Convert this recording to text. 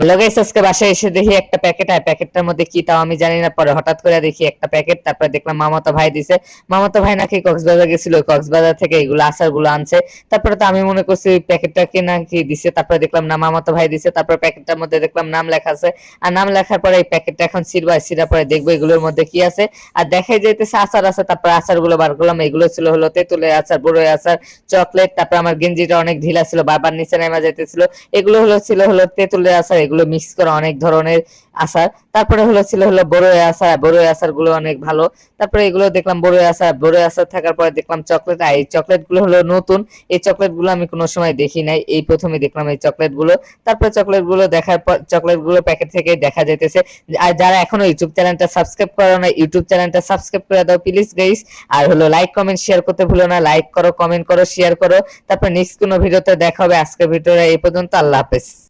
Hello guys, আজকে বাসায় এসে দেখি একটা প্যাকেট, আর প্যাকেটটার মধ্যে কি তাও আমি জানি না। পরে হঠাৎ করে দেখি একটা প্যাকেট, তারপরে দেখলাম মামাতো ভাই দিছে। মামাতো ভাই নাকি কক্সবাজার গেছিল, কক্সবাজার থেকে এগুলো আচারগুলো আনছে। তারপরে তো আমি মনে করছি ওই প্যাকেটটাকে নাকি দিছে, তারপরে দেখলাম না মামাতো ভাই দিছে। তারপর প্যাকেটটার মধ্যে দেখলাম নাম লেখা আছে, আর নাম লেখার পরে এই প্যাকেটটা এখন ছিঁড়া পরে দেখবো এগুলোর মধ্যে কি আছে। আর দেখাই যাইতেছে আচার আছে, তারপর আচারগুলো বার করলাম। এগুলো ছিল হলো তেঁতুলের আচার, বড়ই আচার, চকলেট। তারপর আমার গেঞ্জিটা অনেক ঢিলা ছিল, বারবার নিচে নেমে যাইতেছিল। এগুলো ছিল তেঁতুলের আচার, এগুলো মিক্স করা অনেক ধরনের আচার। তারপরে ছিল বড়ই আচার, বড়ই আচার গুলো অনেক ভালো। তারপরে এগুলো দেখলাম বড়ই আচার থাকার পরে দেখলাম চকলেট, আর এই চকলেট গুলো হলো নতুন। এই চকলেট গুলো আমি কোনো সময় দেখি নাই, এই প্রথমে দেখলাম এই চকলেট গুলো। তারপরে চকলেট গুলো দেখার পর চকলেট গুলো প্যাকেট থেকে দেখা যাইতেছে। আর যারা এখনো ইউটিউব চ্যানেলটা সাবস্ক্রাইব করো না, ইউটিউব চ্যানেলটা সাবস্ক্রাইব করে দাও প্লিজ গাইস। আর হলো লাইক কমেন্ট শেয়ার করতে ভুলো না, লাইক করো, কমেন্ট করো, শেয়ার করো। তারপর নেক্সট কোনো ভিডিওতে দেখা হবে। আজকের ভিডিওটা এই পর্যন্ত, আল্লাহ হাফেজ।